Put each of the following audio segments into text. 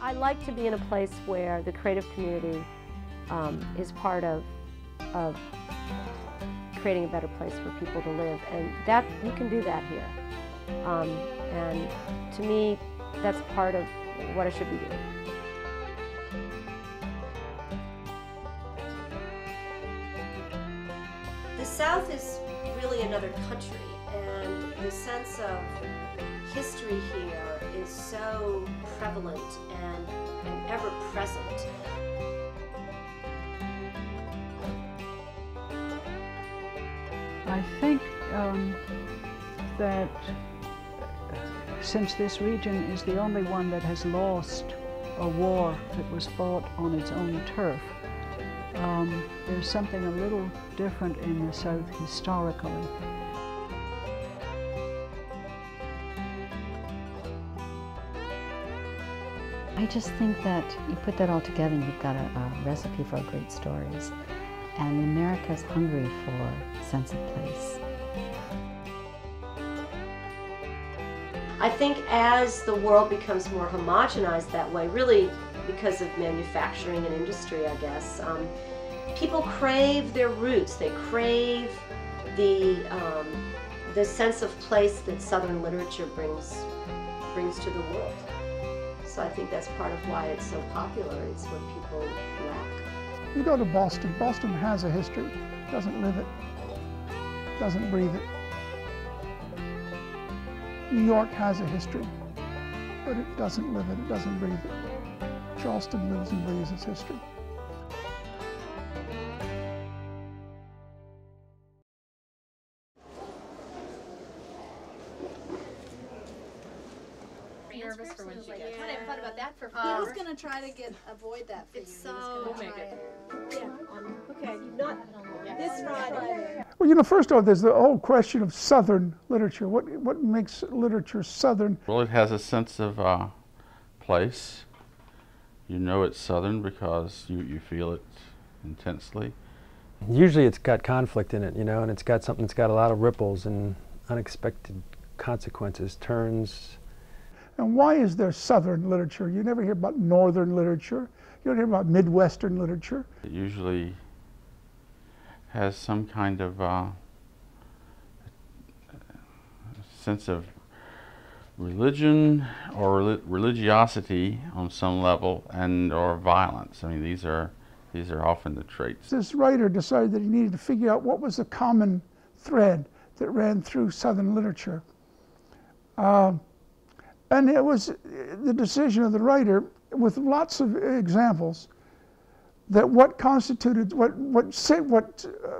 I like to be in a place where the creative community is part of creating a better place for people to live, and that you can do that here. And to me, that's part of what I should be doing. The South is really another country, and the sense of history here is so prevalent and ever present. I think that since this region is the only one that has lost a war that was fought on its own turf, there's something a little different in the South historically. I just think that you put that all together and you've got a recipe for great stories. And America's hungry for a sense of place. I think as the world becomes more homogenized that way, really because of manufacturing and industry, I guess, people crave their roots. They crave the sense of place that Southern literature brings to the world. So I think that's part of why it's so popular. It's what people lack. You go to Boston. Boston has a history. Doesn't live it. Doesn't breathe it. New York has a history, but it doesn't live it. It doesn't breathe it. Charleston lives and breathes its history. Nervous for when she gets. I hadn't thought about that for. He was going to try to avoid that for you. It's so. We'll make it. Yeah. Okay. Not this Friday. Well, you know, first off, there's the whole question of Southern literature. What makes literature Southern? Well, it has a sense of place. You know it's Southern because you feel it intensely. Usually it's got conflict in it, you know, and it's got something that's got a lot of ripples and unexpected consequences, turns. And why is there Southern literature? You never hear about Northern literature. You don't hear about Midwestern literature. It usually has some kind of sense of religion or religiosity on some level, and or violence. I mean, these are often the traits. This writer decided that he needed to figure out what was the common thread that ran through Southern literature. And it was the decision of the writer, with lots of examples, that what constituted, what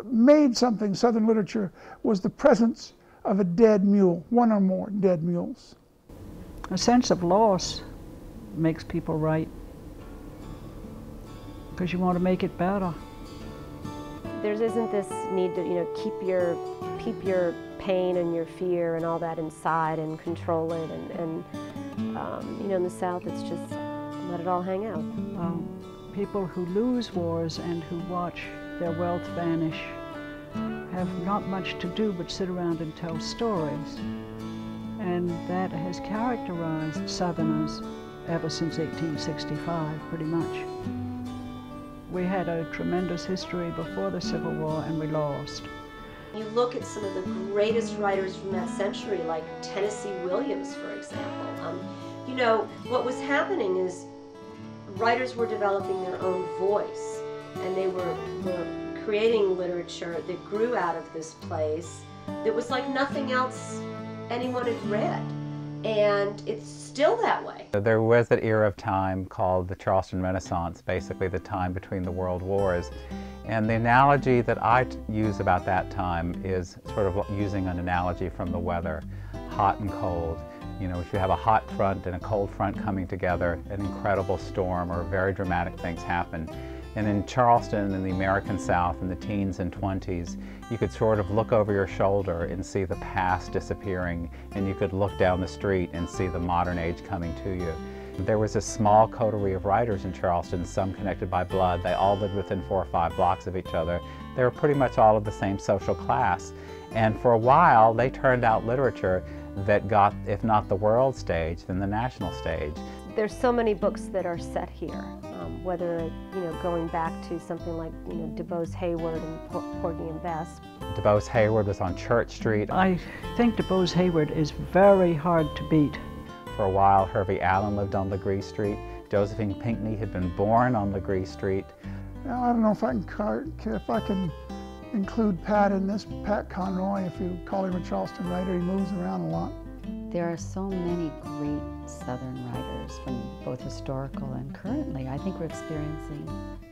made something Southern literature was the presence of a dead mule, one or more dead mules. A sense of loss makes people write, because you want to make it better. There isn't this need to, keep your pain and your fear and all that inside and control it, and in the South it's just let it all hang out. People who lose wars and who watch their wealth vanish have not much to do but sit around and tell stories, and that has characterized Southerners ever since 1865, pretty much. We had a tremendous history before the Civil War, and we lost. You look at some of the greatest writers from that century, like Tennessee Williams, for example. What was happening is writers were developing their own voice, and they were creating literature that grew out of this place that was like nothing else anyone had read. And it's still that way. There was that era of time called the Charleston Renaissance, basically the time between the world wars. And the analogy that I use about that time is sort of using an analogy from the weather, hot and cold. If you have a hot front and a cold front coming together, an incredible storm or very dramatic things happen. And in Charleston, in the American South, in the teens and 20s, you could sort of look over your shoulder and see the past disappearing, and you could look down the street and see the modern age coming to you. There was a small coterie of writers in Charleston, some connected by blood. They all lived within 4 or 5 blocks of each other. They were pretty much all of the same social class. And for a while, they turned out literature that got, if not the world stage, then the national stage. There's so many books that are set here, whether going back to something like DuBose Hayward and Porgy and Bess. DuBose Hayward was on Church Street. I think DuBose Hayward is very hard to beat. For a while, Hervey Allen lived on Legree Street. Josephine Pinckney had been born on Legree Street. Now, I don't know if I can include Pat in this. Pat Conroy, if you call him a Charleston writer, he moves around a lot. There are so many great Southern writers from both historical and currently. I think we're experiencing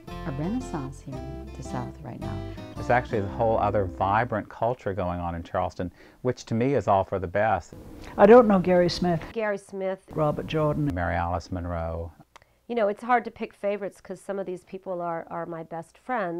a renaissance here in the South right now. There's actually a whole other vibrant culture going on in Charleston, which to me is all for the best. I don't know Gary Smith. Gary Smith. Robert Jordan. Mary Alice Monroe. It's hard to pick favorites because some of these people are my best friends.